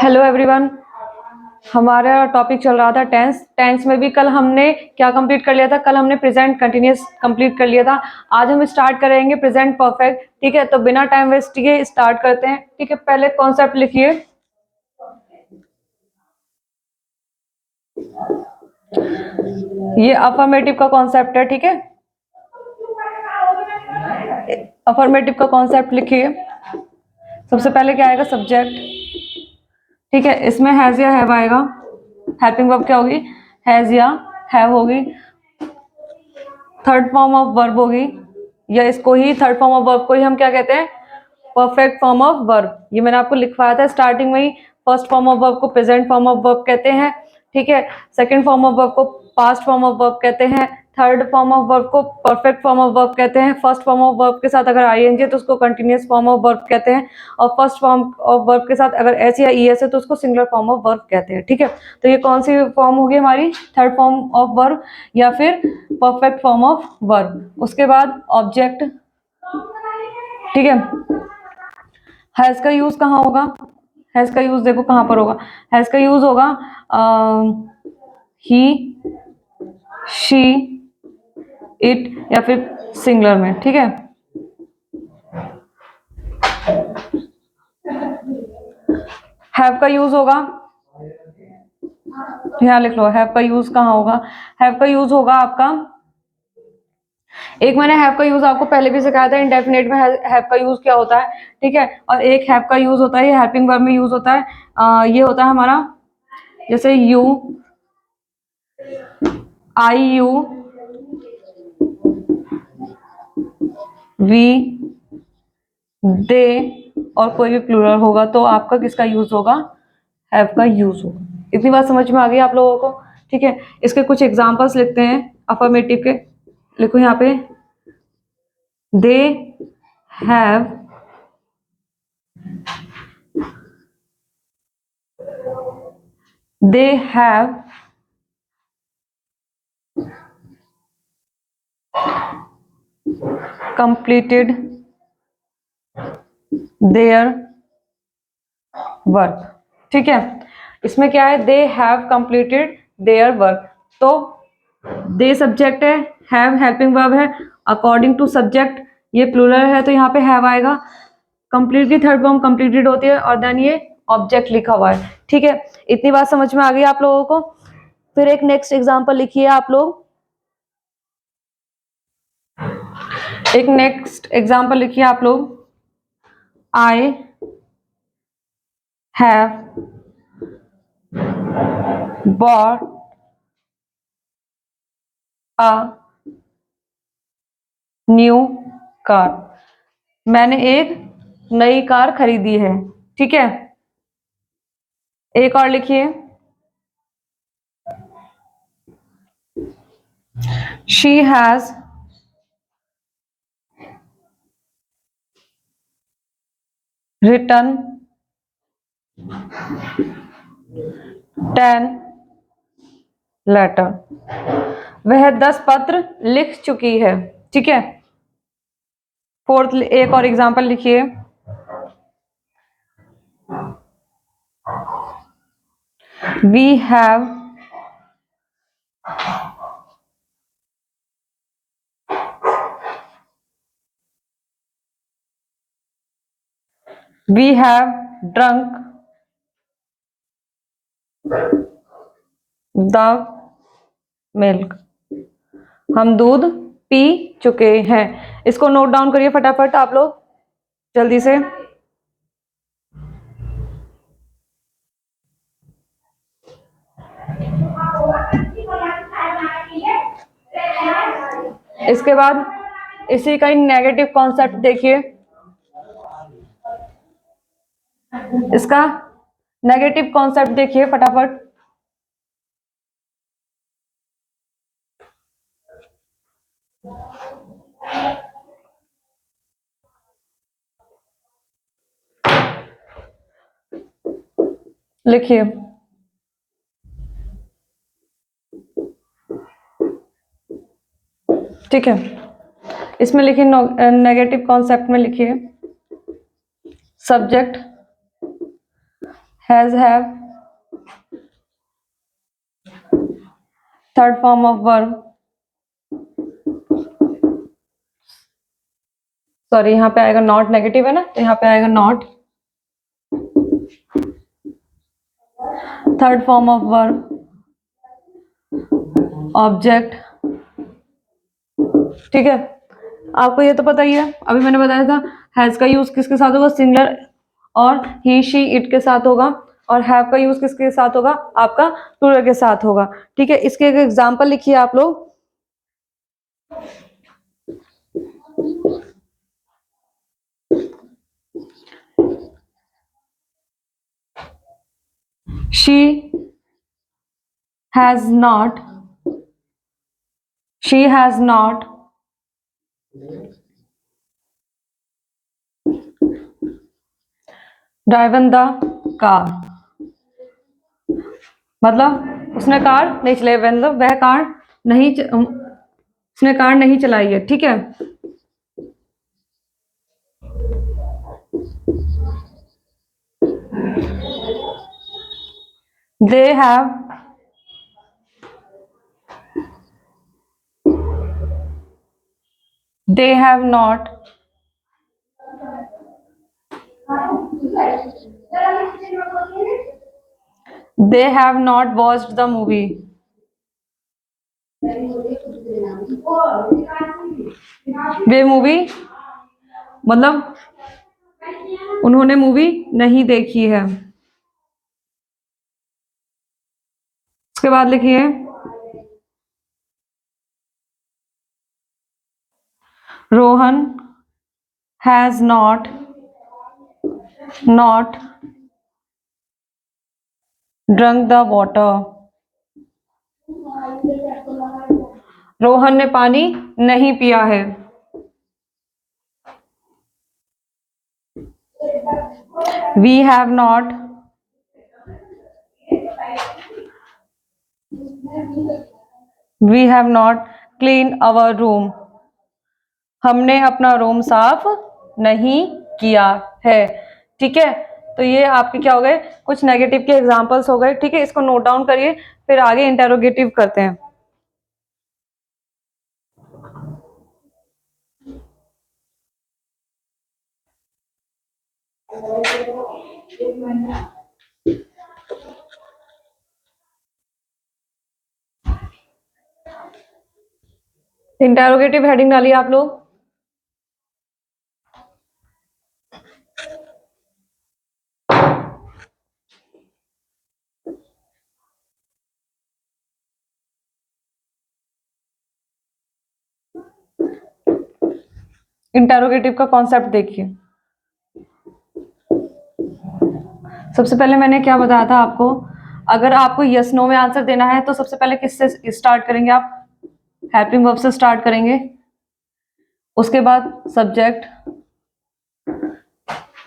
Hello everyone, हमारा topic चल रहा था टेंस। टेंस में भी कल हमने क्या कंप्लीट कर लिया था? कल हमने प्रेजेंट कंटिन्यूअस कंप्लीट कर लिया था। आज हम स्टार्ट करेंगे प्रेजेंट परफेक्ट। ठीक है, तो बिना टाइम वेस्ट किए स्टार्ट करते हैं। ठीक है, पहले कॉन्सेप्ट लिखिए। ये अफर्मेटिव का कॉन्सेप्ट है। ठीक है, अफर्मेटिव का कॉन्सेप्ट लिखिए। सबसे पहले क्या आएगा? सब्जेक्ट। ठीक है, इसमें हैज या हैव आएगा। हेल्पिंग वर्ब क्या होगी? हैज या हैव होगी। थर्ड फॉर्म ऑफ वर्ब होगी, या इसको ही थर्ड फॉर्म ऑफ वर्ब को ही हम क्या कहते हैं? Perfect form of verb. ये मैंने आपको लिखवाया था स्टार्टिंग में ही। फर्स्ट फॉर्म ऑफ वर्ब को प्रेजेंट फॉर्म ऑफ वर्ब कहते हैं। ठीक है, सेकंड फॉर्म ऑफ वर्ब को पास्ट फॉर्म ऑफ वर्ब कहते हैं। थर्ड फॉर्म ऑफ वर्ब को परफेक्ट फॉर्म ऑफ वर्ब कहते हैं। फर्स्ट फॉर्म ऑफ वर्ब के साथ अगर आईएनजी है तो उसको कंटिन्यूअस फॉर्म ऑफ वर्ब कहते हैं, और फर्स्ट फॉर्म ऑफ वर्ब के साथ अगर एस या ईएस है तो उसको सिंगुलर फॉर्म ऑफ वर्ब कहते हैं। ठीक है, तो ये कौन सी फॉर्म होगी हमारी? थर्ड फॉर्म ऑफ वर्ब या फिर परफेक्ट फॉर्म ऑफ वर्ब। उसके बाद ऑब्जेक्ट। ठीक है, हैज का यूज कहाँ होगा? हैज का यूज देखो कहाँ पर होगा। हैज का यूज होगा ही, शी, इट या फिर सिंगुलर में। ठीक है, हैव का यूज होगा, यहाँ लिख लो। हैव का यूज कहाँ होगा? हैव का यूज होगा आपका, एक मैंने हैव का यूज आपको पहले भी सिखाया था। इंडेफिनेट में हैव का यूज क्या होता है? ठीक है, और एक हैव का यूज होता है, ये हेल्पिंग वर्ब में यूज होता है। ये होता है हमारा, जैसे यू, आई यू, वी, दे, और कोई भी प्लूरल होगा तो आपका किसका यूज होगा? हैव का यूज होगा। इतनी बात समझ में आ गई आप लोगों को? ठीक है, इसके कुछ एग्जांपल्स लिखते हैं अफर्मेटिव के। लिखो यहाँ पे, they have they have completed their work। ठीक है, इसमें क्या है? they have completed their work। तो they सब्जेक्ट है, have हेल्पिंग वर्ब है। अकॉर्डिंग टू सब्जेक्ट ये प्लूरल है तो यहाँ पे have आएगा। कंप्लीट की थर्ड फॉर्म कंप्लीटेड होती है, और देन ये ऑब्जेक्ट लिखा हुआ है। ठीक है, इतनी बात समझ में आ गई आप लोगों को? फिर एक नेक्स्ट एग्जांपल लिखिए आप लोग। एक नेक्स्ट एग्जांपल लिखिए आप लोग। I have bought a new car। मैंने एक नई कार खरीदी है। ठीक है, एक और लिखिए। She has written 10 letter. वह 10 पत्र लिख चुकी है। ठीक है, फोर्थ एक और एग्जांपल लिखिए। We have drunk the milk. हम दूध पी चुके हैं। इसको नोट डाउन करिए फटाफट आप लोग, जल्दी से। इसके बाद इसी का नेगेटिव कॉन्सेप्ट देखिए। इसका नेगेटिव कॉन्सेप्ट देखिए फटाफट। लिखिए। ठीक है, इसमें लिखिए, नेगेटिव कॉन्सेप्ट में लिखिए। subject has have, third form of verb, sorry यहाँ पे आएगा नॉट, नेगेटिव है ना तो यहाँ पे आएगा not, third form of verb object. ठीक है, आपको ये तो पता ही है, अभी मैंने बताया था हैज का यूज किसके साथ होगा, सिंगुलर और ही शी इट के साथ होगा, और हैव का यूज किसके साथ होगा, आपका प्लूरल के साथ होगा। ठीक है, इसके एक एग्जांपल लिखिए आप लोग। she has not driven the car, मतलब उसने कार नहीं चलाई, मतलब वह कार नहीं उसने कार नहीं चलाई है। ठीक है, they have not watched the movie, वे मूवी मतलब उन्होंने मूवी नहीं देखी है। उसके बाद लिखिए Rohan has not drunk the water, Rohan ने पानी नहीं पिया है। We have not clean our room, हमने अपना रूम साफ नहीं किया है। ठीक है, तो ये आपके क्या हो गए, कुछ नेगेटिव के एग्जांपल्स हो गए। ठीक है, इसको नोट डाउन करिए, फिर आगे इंटेरोगेटिव करते हैं। इंटेरोगेटिव हेडिंग डालिए आप लोग। इंटेरोगेटिव का कॉन्सेप्ट देखिए। सबसे पहले मैंने क्या बताया था आपको, अगर आपको यस नो में आंसर देना है तो सबसे पहले किससे स्टार्ट करेंगे आप, हेल्पिंग वर्ब से स्टार्ट करेंगे। उसके बाद subject,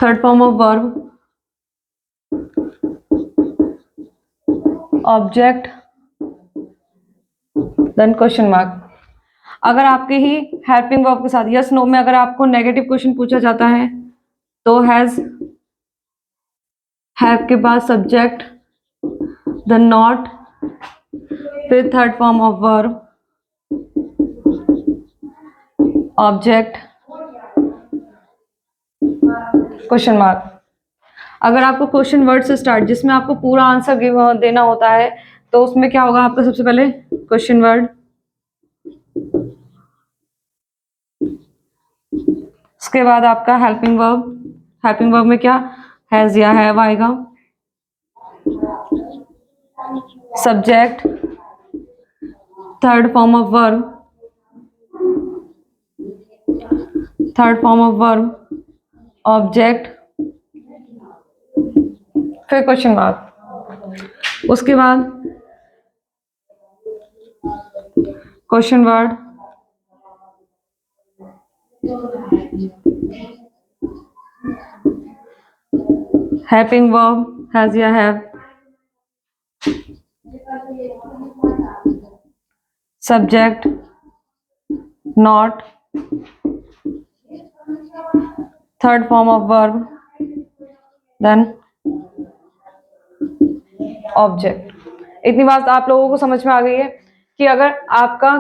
third form of verb object, then question mark. अगर आपके ही हेल्पिंग वर्ब के साथ यस नो में अगर आपको नेगेटिव क्वेश्चन पूछा जाता है तो हैज, हैव के बाद सब्जेक्ट, द नॉट, फिर third form of verb object, question mark. अगर आपको क्वेश्चन वर्ड से स्टार्ट जिसमें आपको पूरा आंसर देना होता है तो उसमें क्या होगा आपका, सबसे पहले क्वेश्चन वर्ड, उसके बाद आपका हेल्पिंग वर्ब, हेल्पिंग वर्ब में क्या हैज या हैव आएगा, subject, third form of verb object, फिर क्वेश्चन मार्क। उसके बाद question word, helping verb has या have, subject not, third form of verb then object. इतनी बात आप लोगों को समझ में आ गई है कि अगर आपका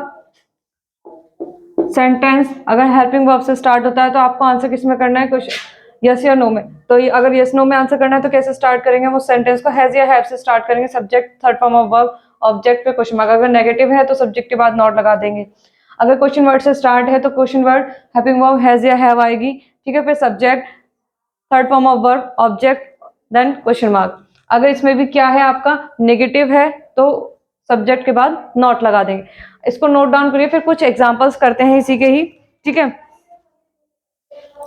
सेंटेंस अगर हेल्पिंग वर्ब से स्टार्ट होता है तो आपको आंसर किस में करना है, क्वेश्चन यस या नो में। तो ये अगर यस नो में आंसर करना है तो कैसे स्टार्ट करेंगे, वो सेंटेंस को हैज या हैव से स्टार्ट करेंगे, subject third form of verb, object पे क्वेश्चन मार्क। अगर नेगेटिव है तो सब्जेक्ट के बाद नॉट लगा देंगे। अगर क्वेश्चन वर्ड से स्टार्ट है तो question word helping verb has या हैव आएगी, ठीक है, फिर subject third form of verb, object, then question mark. अगर इसमें भी क्या है आपका नेगेटिव है तो सब्जेक्ट के बाद नॉट लगा देंगे। इसको नोट डाउन करिए, फिर कुछ एग्जांपल्स करते हैं इसी के ही, ठीक है।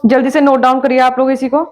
जल्दी से नोट डाउन करिए आप लोग इसी को।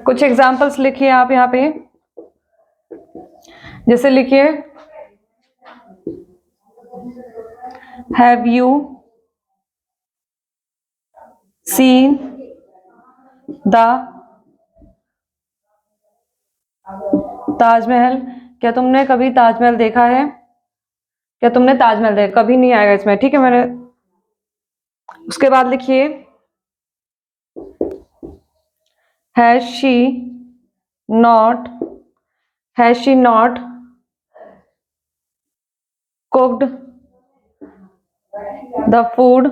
कुछ एग्जांपल्स लिखिए आप यहाँ पे, जैसे लिखिए have you seen the Taj Mahal, क्या तुमने कभी ताजमहल देखा है, क्या तुमने ताजमहल देखा, कभी नहीं आएगा इसमें, ठीक है। मैंने उसके बाद लिखिए has she not, has she not cooked the food,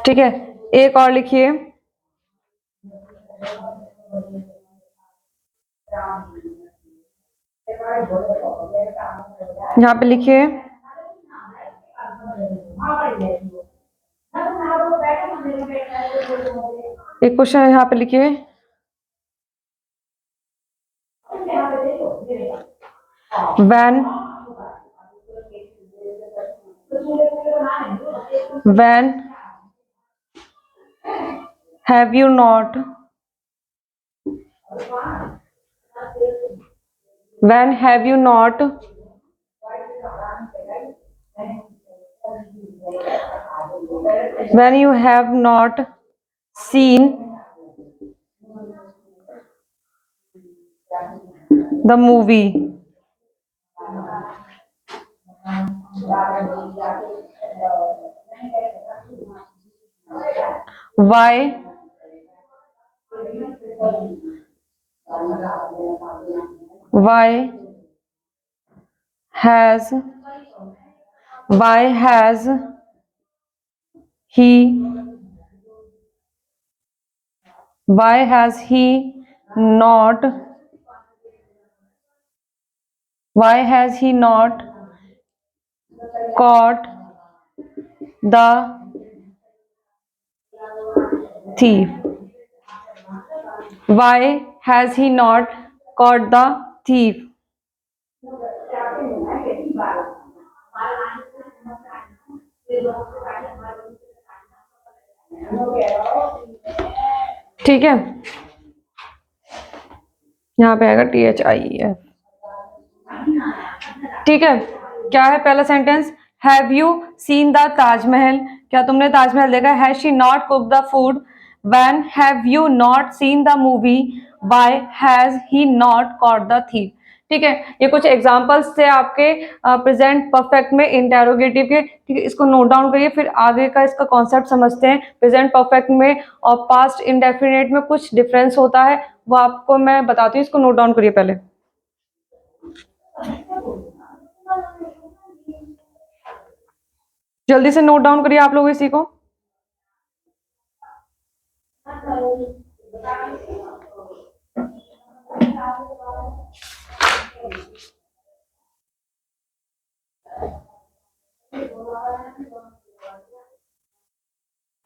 ठीक है। एक और लिखिए यहाँ पे लिखिए एक क्वेश्चन यहाँ पे लिखिए when have you not, when have you not when you have not seen the movie, why has why has he why has he not why has he not caught the thief, why has he not caught the thief। ठीक है, यहाँ पे आएगा THIEF, ठीक है। क्या है पहला sentence, have you seen the Taj Mahal, क्या तुमने ताजमहल देखा, has she not cook the food, when have you not seen the movie, why has he not caught the thief, ठीक है। ये कुछ एग्जांपल्स थे आपके प्रेजेंट परफेक्ट में इंटेरोगेटिव के, ठीक है। इसको नोट डाउन करिए, फिर आगे का इसका कॉन्सेप्ट समझते हैं। प्रेजेंट परफेक्ट में और पास्ट इंडेफिनिट में कुछ डिफरेंस होता है, वो आपको मैं बताती हूँ। इसको नोट डाउन करिए पहले, जल्दी से नोट डाउन करिए आप लोग इसी को।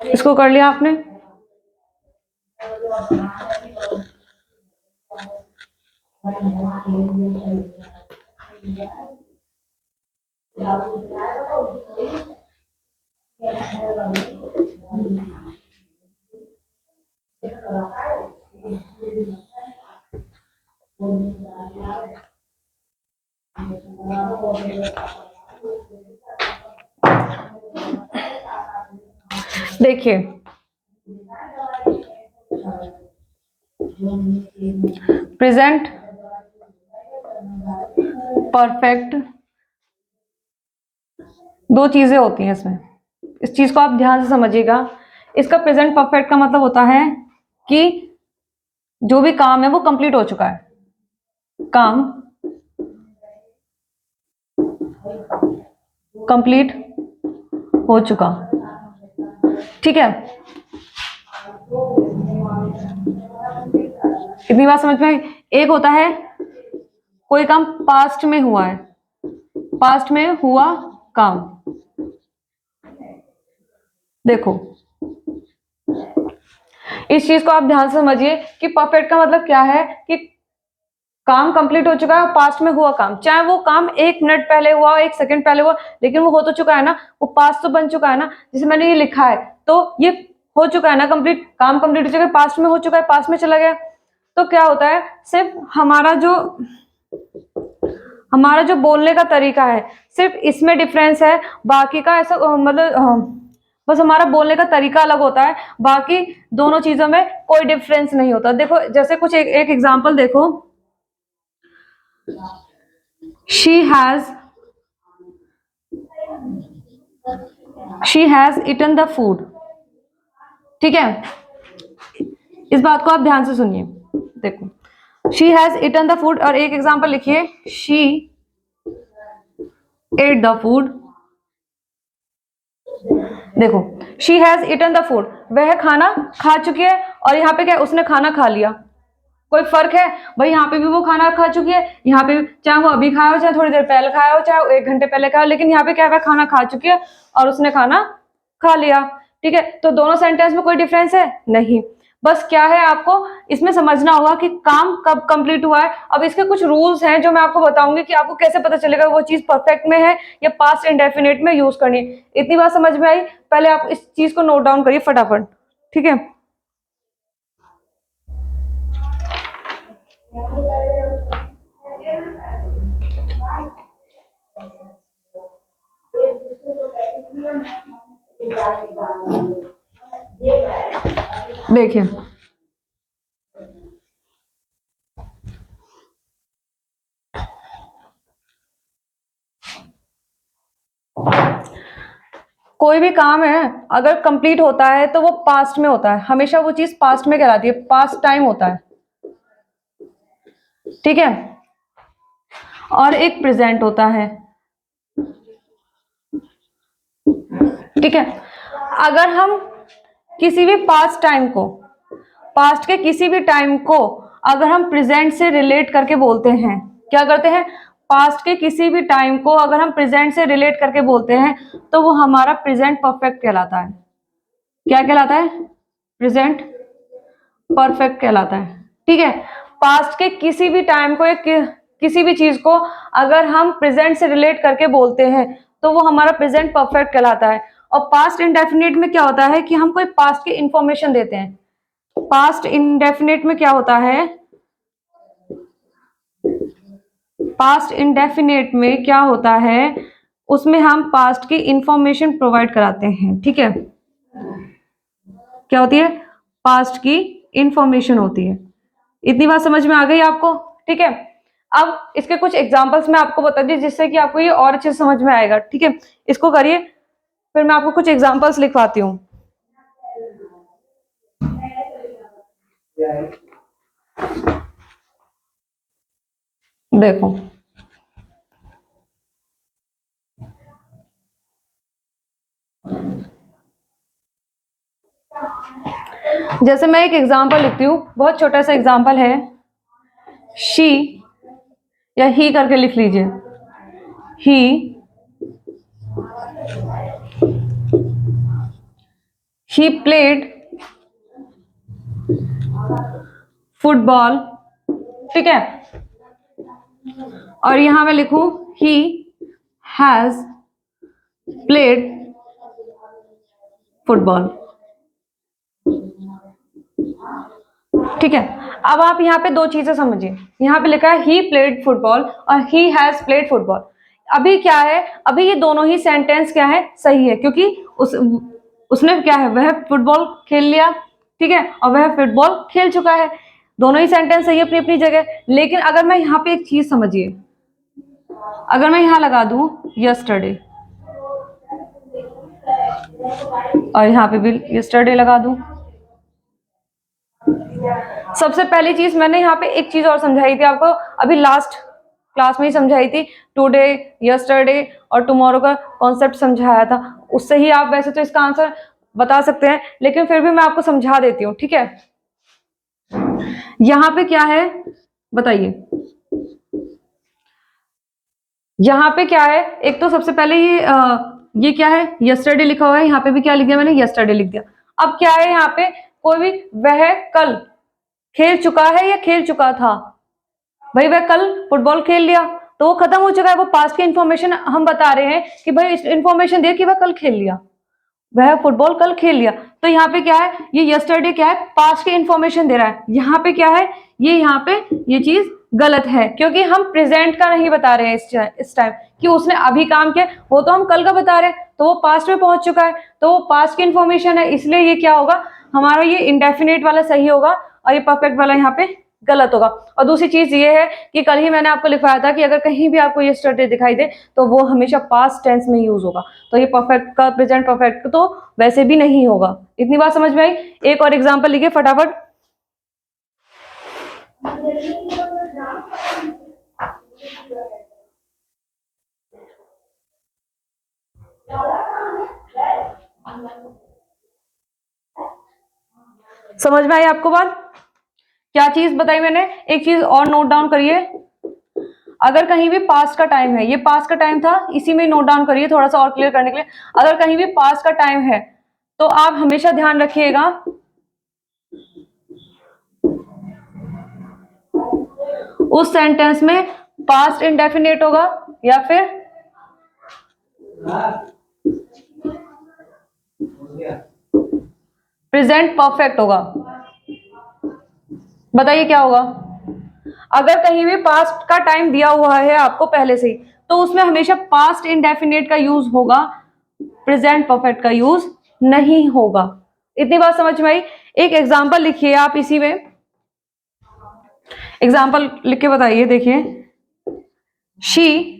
इसको कर लिया आपने, देखिए, प्रेजेंट परफेक्ट, दो चीजें होती हैं इसमें, इस चीज को आप ध्यान से समझिएगा। इसका प्रेजेंट परफेक्ट का मतलब होता है कि जो भी काम है वो कंप्लीट हो चुका है, काम कंप्लीट हो चुका, ठीक है। इतनी बात समझ में आई। एक होता है कोई काम पास्ट में हुआ है, पास्ट में हुआ काम, देखो इस चीज को आप ध्यान से समझिए कि परफेक्ट का मतलब क्या है कि काम कंप्लीट हो चुका है, पास्ट में हुआ काम, चाहे वो काम 1 मिनट पहले हुआ, 1 सेकंड पहले हुआ, लेकिन वो हो तो चुका है ना, वो पास्ट तो बन चुका है ना। जैसे मैंने ये लिखा है तो ये हो चुका है ना, कंप्लीट, काम कंप्लीट हो चुका है, पास्ट में हो चुका है, पास्ट में चला गया। तो क्या होता है, सिर्फ हमारा जो बोलने का तरीका है, सिर्फ इसमें डिफरेंस है, बाकी का ऐसा मतलब बस हमारा बोलने का तरीका अलग होता है, बाकी दोनों चीजों में कोई डिफरेंस नहीं होता। देखो जैसे कुछ एक एग्जांपल देखो, she has eaten the food, ठीक है। इस बात को आप ध्यान से सुनिए, देखो she has eaten the food, और एक एग्जांपल लिखिए, शी एट द फूड। देखो she has eaten the food, वह खाना खा चुकी है, और यहाँ पे क्या, उसने खाना खा लिया। कोई फर्क है भाई, यहाँ पे भी वो खाना खा चुकी है, यहाँ पे भी, चाहे वो अभी खाया हो, चाहे थोड़ी देर पहले खाया हो, चाहे 1 घंटे पहले खाया हो, लेकिन यहाँ पे क्या है, खाना खा चुकी है और उसने खाना खा लिया, ठीक है। तो दोनों सेंटेंस में कोई डिफरेंस है नहीं, बस क्या है, आपको इसमें समझना होगा कि काम कब कंप्लीट हुआ है। अब इसके कुछ रूल्स हैं जो मैं आपको बताऊंगी कि आपको कैसे पता चलेगा वो चीज परफेक्ट में है या पास्ट इंडेफिनिट में यूज करनी है। इतनी बात समझ में आई, पहले आप इस चीज को नोट डाउन करिए फटाफट, ठीक है। देखिए कोई भी काम है अगर कंप्लीट होता है तो वो पास्ट में होता है, हमेशा वो चीज पास्ट में कहलाती है, पास्ट टाइम होता है, ठीक है। और एक प्रेजेंट होता है, ठीक है। अगर हम किसी भी पास्ट के किसी भी टाइम को अगर हम प्रेजेंट से रिलेट करके बोलते हैं, क्या करते हैं, पास्ट के किसी भी टाइम को अगर हम प्रेजेंट से रिलेट करके बोलते हैं तो वो हमारा प्रेजेंट परफेक्ट कहलाता है। क्या कहलाता है, प्रेजेंट परफेक्ट कहलाता है, ठीक है। पास्ट के किसी भी टाइम को, किसी भी चीज को अगर हम प्रेजेंट से रिलेट करके बोलते हैं तो वो हमारा प्रेजेंट परफेक्ट कहलाता है। और पास्ट इंडेफिनिट में क्या होता है कि हम कोई पास्ट की इंफॉर्मेशन देते हैं। पास्ट इंडेफिनिट में क्या होता है, पास्ट इंडेफिनिट में क्या होता है, उसमें हम पास्ट की इंफॉर्मेशन प्रोवाइड कराते हैं, ठीक है। क्या होती है, पास्ट की इंफॉर्मेशन होती है। इतनी बात समझ में आ गई आपको, ठीक है। अब इसके कुछ एग्जांपल्स मैं आपको बता दी जिससे कि आपको ये और अच्छे से समझ में आएगा, ठीक है। इसको करिए, फिर मैं आपको कुछ एग्जांपल्स लिखवाती हूँ। देखो जैसे मैं एक एग्जांपल लिखती हूँ, बहुत छोटा सा एग्जांपल है, शी, या ही करके लिख लीजिए, ही प्लेड फुटबॉल, ठीक है। और यहां मैं लिखूं ही हैज प्लेड फुटबॉल। ठीक है, अब आप यहाँ पे दो चीजें समझिए। यहाँ पे लिखा है ही प्लेड फुटबॉल और ही हैज प्लेड फुटबॉल। अभी क्या है, अभी ये दोनों ही सेंटेंस क्या है, सही है, क्योंकि उसने क्या है, वह फुटबॉल खेल लिया, ठीक है, और वह फुटबॉल खेल चुका है। दोनों ही सेंटेंस सही है अपनी अपनी जगह। लेकिन अगर मैं यहाँ पे एक चीज समझिए, अगर मैं यहाँ लगा दूं यस्टरडे और यहाँ पे भी यस्टरडे लगा दूं, सबसे पहली चीज मैंने यहाँ पे एक चीज और समझाई थी आपको, अभी लास्ट क्लास में ही समझाई थी, टुडे, यस्टरडे और टुमारो का कॉन्सेप्ट समझाया था। उससे ही आप वैसे तो इसका आंसर बता सकते हैं, लेकिन फिर भी मैं आपको समझा देती हूँ, ठीक है। यहाँ पे क्या है बताइए, यहाँ पे क्या है, एक तो सबसे पहले ये क्या है, यस्टरडे लिखा हुआ है, यहाँ पे भी क्या लिख दिया मैंने, यस्टरडे लिख दिया। अब क्या है यहाँ पे, कोई भी, वह कल खेल चुका है या खेल चुका था, भाई वह कल फुटबॉल खेल लिया तो वो खत्म हो चुका है, वो पास्ट की इंफॉर्मेशन हम बता रहे हैं कि भाई इंफॉर्मेशन दे कि वह कल खेल लिया, वह फुटबॉल कल खेल लिया। तो यहाँ पे क्या है, ये यस्टरडे क्या है, पास्ट की इंफॉर्मेशन दे रहा है। यहाँ पे क्या है, ये यहाँ पे ये चीज गलत है, क्योंकि हम प्रेजेंट का नहीं बता रहे हैं इस टाइम कि उसने अभी काम किया, वो तो हम कल का बता रहे हैं, तो वो पास्ट में पहुंच चुका है, तो वो पास्ट की इंफॉर्मेशन है, इसलिए ये क्या होगा, हमारा ये इंडेफिनेट वाला सही होगा और ये परफेक्ट वाला यहाँ पे गलत होगा। और दूसरी चीज ये है कि कल ही मैंने आपको लिखवाया था कि अगर कहीं भी आपको यस्टरडे दिखाई दे तो वो हमेशा पास्ट टेंस में यूज होगा, तो ये परफेक्ट का प्रेजेंट परफेक्ट तो वैसे भी नहीं होगा। इतनी बात समझ में आई। एक और एग्जांपल लिखिए फटाफट। समझ में आई आपको बात, क्या चीज बताई मैंने, एक चीज और नोट डाउन करिए। अगर कहीं भी पास्ट का टाइम है, ये पास्ट का टाइम था, इसी में नोट डाउन करिए थोड़ा सा और क्लियर करने के लिए। अगर कहीं भी पास्ट का टाइम है तो आप हमेशा ध्यान रखिएगा उस सेंटेंस में पास्ट इंडेफिनेट होगा या फिर प्रेजेंट परफेक्ट होगा। बताइए क्या होगा। अगर कहीं भी पास्ट का टाइम दिया हुआ है आपको पहले से ही, तो उसमें हमेशा पास्ट इंडेफिनेट का यूज होगा, प्रेजेंट परफेक्ट का यूज नहीं होगा। इतनी बात समझ में आई। एक एग्जांपल लिखिए आप इसी में, एग्जांपल लिख के बताइए। देखिए, शी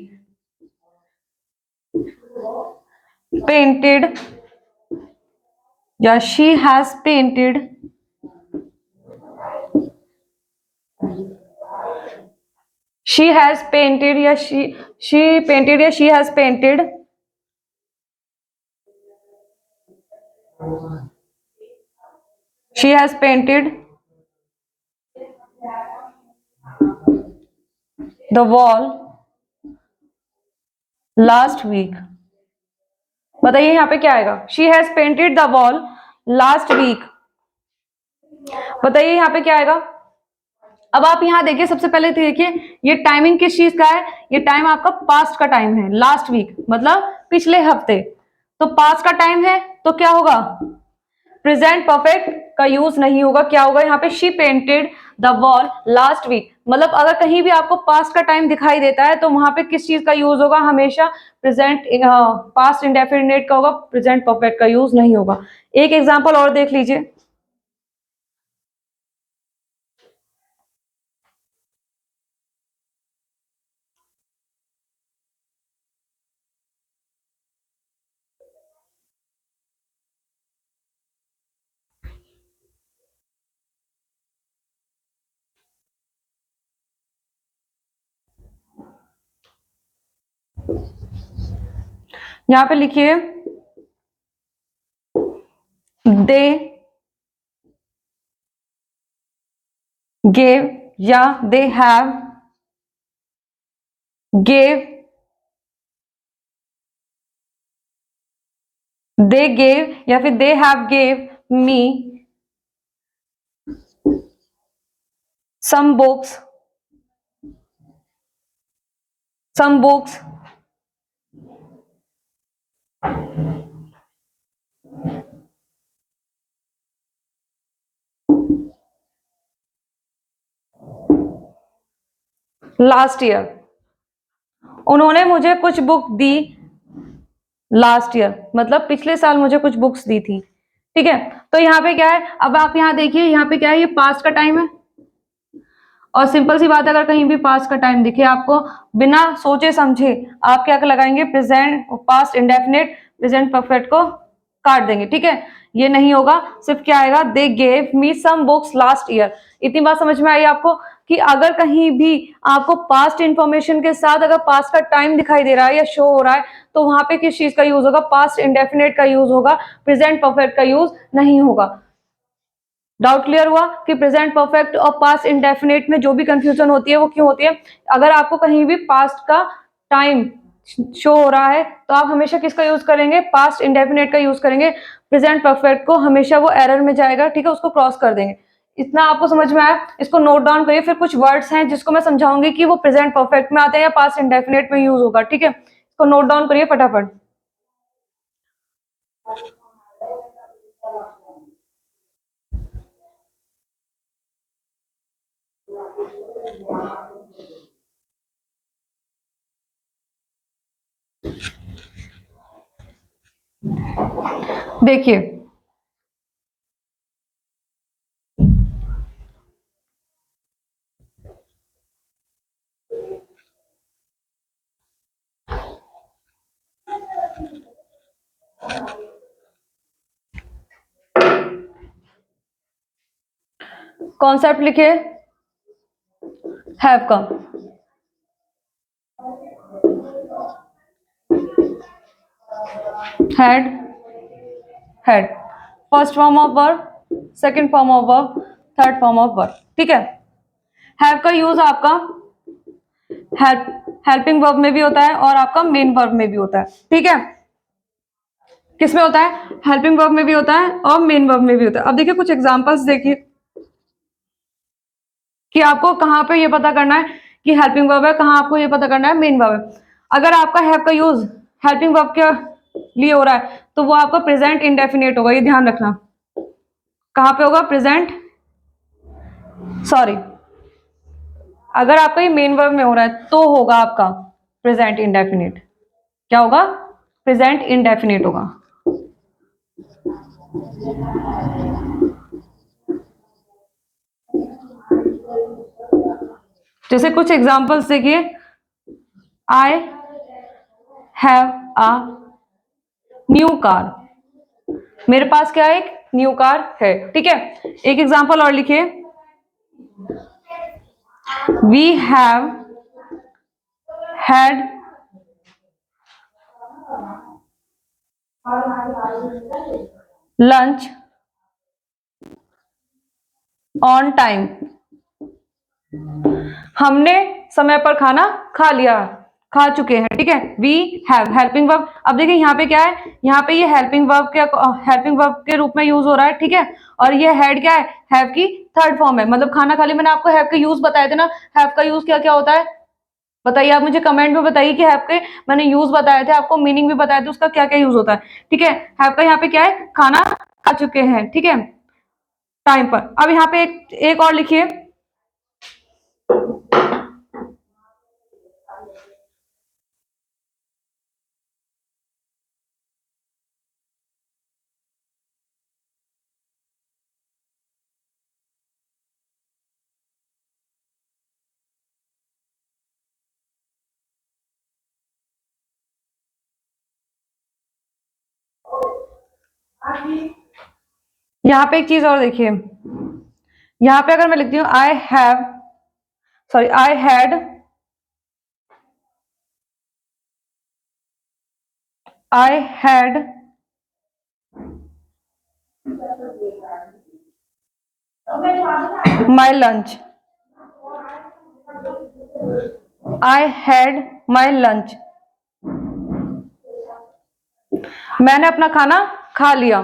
पेंटेड या she has painted she has painted या शी पेंटेड या she has painted she has painted the wall last week. बताइए यहाँ पे क्या आएगा, she has painted the wall last week. बताइए यहाँ पे क्या आएगा। अब आप यहाँ देखिए, सबसे पहले तो देखिए ये टाइमिंग किस चीज का है, ये टाइम आपका पास्ट का टाइम है, लास्ट वीक मतलब पिछले हफ्ते, तो पास्ट का टाइम है तो क्या होगा, प्रेजेंट परफेक्ट का यूज नहीं होगा। क्या होगा यहाँ पे, she painted the wall last week, मतलब अगर कहीं भी आपको पास्ट का टाइम दिखाई देता है तो वहां पे किस चीज का यूज होगा, हमेशा प्रेजेंट पास्ट इंडेफिनिट का होगा, प्रेजेंट परफेक्ट का यूज नहीं होगा। एक एग्जांपल और देख लीजिए। यहां पे लिखिए, दे गेव या they have gave, they gave या फिर they have gave me some books last year, उन्होंने मुझे कुछ बुक दी लास्ट ईयर, मतलब पिछले साल मुझे कुछ बुक्स दी थी। ठीक है, तो यहाँ पे क्या है, अब आप यहाँ देखिए, यहाँ पे क्या है, ये पास्ट का टाइम है। और सिंपल सी बात है, अगर कहीं भी पास्ट का टाइम दिखे आपको, बिना सोचे समझे आप क्या लगाएंगे, present past indefinite present perfect को काट देंगे। ठीक है, ये नहीं होगा, सिर्फ क्या आएगा, they gave me some books last year. इतनी बात समझ में आई आपको कि अगर कहीं भी आपको पास्ट इंफॉर्मेशन के साथ अगर पास्ट का टाइम दिखाई दे रहा है या शो हो रहा है, तो वहां पे किस चीज का यूज होगा, पास्ट इंडेफिनिट का यूज होगा, प्रेजेंट परफेक्ट का यूज नहीं होगा। डाउट क्लियर हुआ कि प्रेजेंट परफेक्ट और पास्ट इंडेफिनिट में जो भी कंफ्यूजन होती है वो क्यों होती है? अगर आपको कहीं भी पास्ट का टाइम शो हो रहा है तो आप हमेशा किसका यूज करेंगे, पास्ट इंडेफिनिट का यूज करेंगे। प्रेजेंट परफेक्ट को हमेशा वो एरर में जाएगा, ठीक है, उसको क्रॉस कर देंगे। इतना आपको समझ में आया? इसको नोट डाउन करिए, फिर कुछ वर्ड्स हैं जिसको मैं समझाऊंगी कि वो प्रेजेंट परफेक्ट में आते हैं या पास्ट इंडेफिनिट में यूज होगा। ठीक है, इसको नोट डाउन करिए फटाफट। देखिए, कॉन्सेप्ट लिखिए, हैव का, had, had, first form of verb, second form of verb, third form of verb. ठीक है, हैव का यूज आपका हेल्पिंग वर्ब में भी होता है और आपका मेन वर्ब में भी होता है। ठीक है, किसमें होता है, हेल्पिंग वर्ब में भी होता है और मेन वर्ब में भी होता है। अब देखिए कुछ एग्जांपल्स देखिए कि आपको कहां पे ये पता करना है कि हेल्पिंग वर्ब है, कहां आपको ये पता करना है मेन वर्ब है। अगर आपका हैव का यूज हेल्पिंग वर्ब के लिए हो रहा है तो वो आपका प्रेजेंट इंडेफिनिट होगा, ये ध्यान रखना। कहां पे होगा, प्रेजेंट, सॉरी, अगर आपका ये मेन वर्ब में हो रहा है तो होगा आपका प्रेजेंट इंडेफिनिट। क्या होगा, प्रेजेंट इंडेफिनिट होगा। जैसे कुछ एग्जांपल्स देखिए, I have a new car, मेरे पास क्या है, एक न्यू कार है। ठीक है, एक एग्जांपल और लिखिए, we have had lunch on time, हमने समय पर खाना खा लिया, खा चुके हैं। ठीक है, वी हैव हेल्पिंग वर्ब। अब देखिए यहाँ पे क्या है, यहाँ पे ये हेल्पिंग वर्ब के रूप में यूज हो रहा है। ठीक है, और ये हैड क्या है, हैव की थर्ड फॉर्म है, मतलब खाना खा लिया। मैंने आपको हैव के यूज बताए थे ना, हैव का यूज क्या क्या होता है बताइए, आप मुझे कमेंट में बताइए कि हैव के मैंने यूज बताए थे, आपको मीनिंग भी बताए थे, उसका क्या क्या यूज होता है। ठीक है, हैव का यहाँ पे क्या है, खाना खा चुके हैं। ठीक है, टाइम पर। अब यहाँ पे एक और लिखिए, यहाँ पे एक चीज और देखिए, यहाँ पे अगर मैं लिखती हूँ I have, sorry, I had my lunch, I had my lunch, मैंने अपना खाना खा लिया।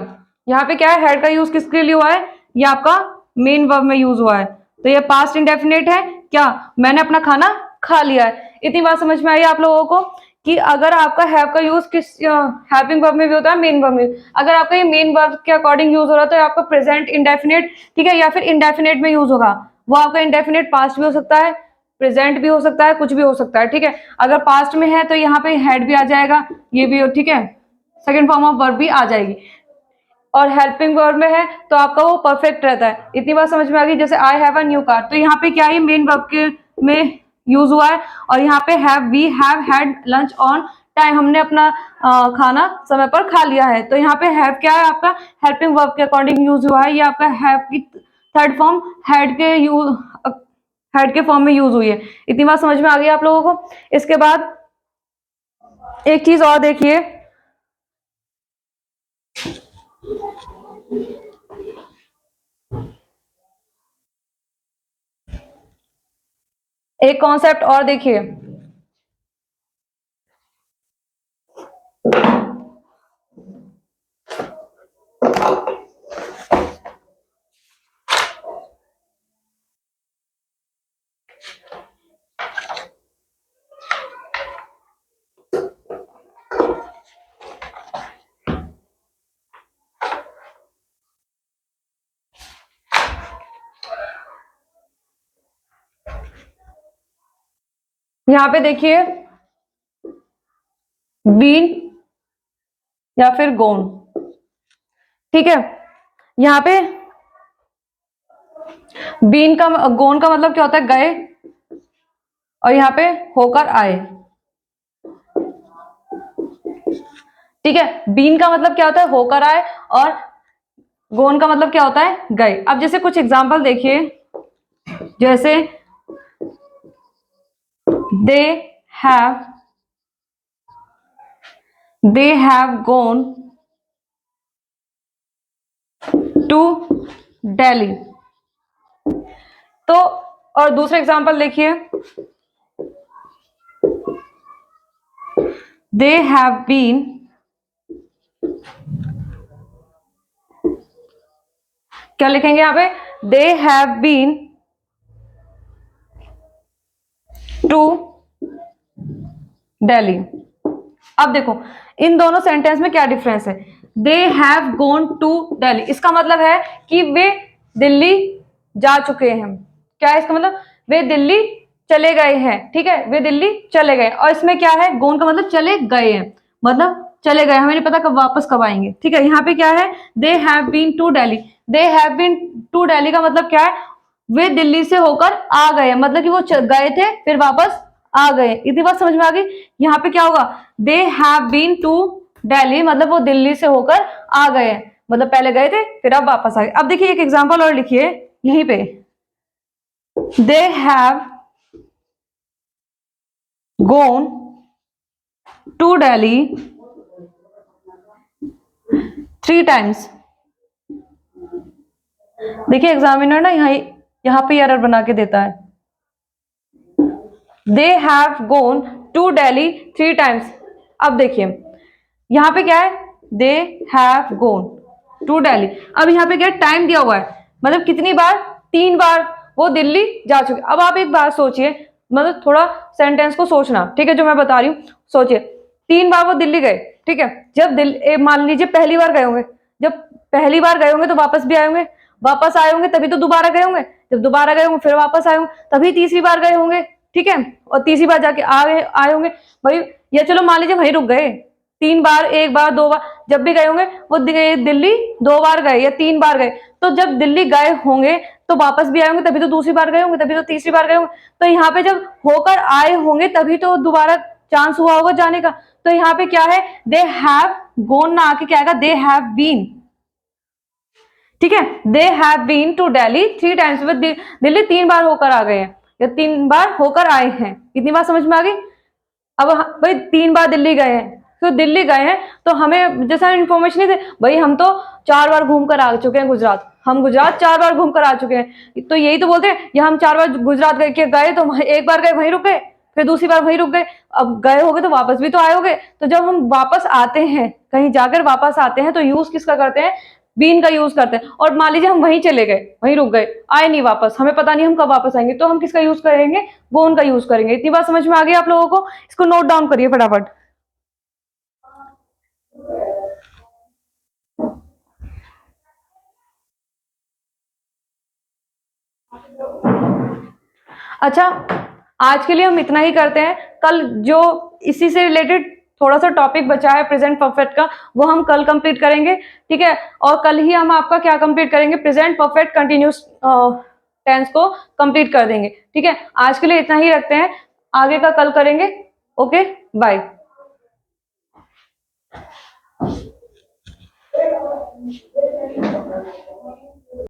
यहाँ पे क्या है, हैड का यूज किसके लिए हुआ है, ये आपका मेन वर्ब में यूज हुआ है, तो ये पास्ट इंडेफिनिट है। क्या, मैंने अपना खाना खा लिया है। इतनी बात समझ में आई आप लोगों को कि अगर आपका हैव का यूज किस हेल्पिंग वर्ब में भी होता है, मेन वर्ब में। अगर आपका ये मेन वर्ब के अकॉर्डिंग यूज हो रहा है तो आपका प्रेजेंट इंडेफिनिट, ठीक है, या फिर इंडेफिनिट में यूज होगा। वो आपका इंडेफिनिट पास्ट भी हो सकता है, प्रेजेंट भी हो सकता है, कुछ भी हो सकता है, ठीक है। अगर पास्ट में है तो यहाँ पे हैड भी आ जाएगा, ये भी हो, ठीक है, सेकेंड फॉर्म ऑफ वर्ब भी आ जाएगी। और हेल्पिंग वर्ब में है तो आपका वो परफेक्ट रहता है। इतनी बात समझ में आ गई। जैसे I have a new car, तो यहाँ पे क्या है, मेन वर्ब के में यूज हुआ है। और यहाँ पे have, we have had lunch on time, हमने अपना खाना समय पर खा लिया है। तो यहाँ पे हैव क्या है, आपका हेल्पिंग वर्ब के अकॉर्डिंग यूज हुआ है। ये आपका हैव की थर्ड फॉर्म हैड के फॉर्म में यूज हुई है। इतनी बात समझ में आ गई आप लोगों को। इसके बाद एक चीज और देखिए, एक कॉन्सेप्ट और देखिए, यहां पे देखिए बीन या फिर गोन, ठीक है। यहाँ पे बीन का, गोन का मतलब क्या होता है, गए, और यहाँ पे होकर आए, ठीक है। बीन का मतलब क्या होता है, होकर आए, और गोन का मतलब क्या होता है, गए। अब जैसे कुछ एग्जांपल देखिए, जैसे they have gone to Delhi. तो और दूसरा एग्जांपल देखिए, दे हैव बीन क्या लिखेंगे यहाँ पे, they have been to Delhi. अब देखो इन दोनों सेंटेंस में क्या डिफरेंस है। They have gone to Delhi, इसका मतलब है कि वे दिल्ली जा चुके हैं। क्या है इसका मतलब, वे दिल्ली चले गए हैं, ठीक है, वे दिल्ली चले गए। और इसमें क्या है, गोन का मतलब चले गए हैं, मतलब चले गए, हमें नहीं पता कब वापस कब आएंगे, ठीक है। यहाँ पे क्या है, they have been to Delhi, they have been to Delhi का मतलब क्या है, वे दिल्ली से होकर आ गए, मतलब कि वो गए थे फिर वापस आ गए। इतनी बात समझ में आ गई। यहाँ पे क्या होगा, they have been to Delhi, मतलब वो दिल्ली से होकर आ गए, मतलब पहले गए थे फिर अब वापस आ गए। अब देखिए एक एग्जांपल और लिखिए यहीं पे, they have gone to Delhi 3 times. देखिए एग्जामिनर ना यहाँ पे एरर बना के देता है, they have gone to Delhi 3 times. अब देखिए यहाँ पे क्या है, they have gone to Delhi. अब यहाँ पे क्या टाइम दिया हुआ है, मतलब कितनी बार, 3 बार वो दिल्ली जा चुके। अब आप एक बात सोचिए, मतलब थोड़ा सेंटेंस को सोचना, ठीक है, जो मैं बता रही हूँ सोचिए। 3 बार वो दिल्ली गए, ठीक है। जब मान लीजिए पहली बार गए होंगे, जब पहली बार गए होंगे तो वापस भी आए होंगे, वापस आए होंगे तभी तो दोबारा गए होंगे, जब दोबारा गए होंगे फिर वापस आए होंगे, तभी तीसरी बार गए होंगे, ठीक है। और तीसरी बार जाके आए होंगे भाई, या चलो मान लीजिए वहीं रुक गए, 3 बार, 1 बार, 2 बार, जब भी गए होंगे वो दिल्ली 2 बार गए या 3 बार गए। तो जब दिल्ली गए होंगे तो वापस भी आए होंगे, तभी तो दूसरी बार गए होंगे, तभी तो तीसरी बार गए होंगे। तो यहाँ पे जब होकर आए होंगे तभी तो दोबारा चांस हुआ होगा जाने का। तो यहाँ पे क्या है, दे हैव गॉन ना आके क्या आएगा, दे हैव बीन, ठीक है। They have been to Delhi 3 times, Delhi 3 बार होकर आ गए हैं या 3 बार होकर आए हैं। इतनी बात समझ में आ गई। अब भाई 3 बार दिल्ली गए हैं, तो दिल्ली गए हैं तो हमें जैसा इन्फॉर्मेशन नहीं थे भाई, हम तो 4 बार घूम कर आ चुके हैं गुजरात, हम गुजरात 4 बार घूम कर आ चुके हैं, तो यही तो बोलते हैं, या हम 4 बार गुजरात गए तो 1 बार गए वहीं रुक गए, फिर दूसरी बार वहीं रुक गए, अब गए होगे तो वापस भी तो आए होगे। तो जब हम वापस आते हैं, कहीं जाकर वापस आते हैं, तो यूज किसका करते हैं, बीन का यूज करते हैं। और मान लीजिए हम वहीं चले गए, वहीं रुक गए, आए नहीं वापस, हमें पता नहीं हम कब वापस आएंगे, तो हम किसका यूज करेंगे, गोन का यूज करेंगे। इतनी बात समझ में आ गई आप लोगों को? इसको नोट डाउन करिए फटाफट। अच्छा, आज के लिए हम इतना ही करते हैं। कल जो इसी से रिलेटेड थोड़ा सा टॉपिक बचा है प्रेजेंट परफेक्ट का, वो हम कल कंप्लीट करेंगे, ठीक है। और कल ही हम आपका क्या कंप्लीट करेंगे, प्रेजेंट परफेक्ट कंटिन्यूस टेंस को कंप्लीट कर देंगे, ठीक है। आज के लिए इतना ही रखते हैं, आगे का कल करेंगे। Okay, bye.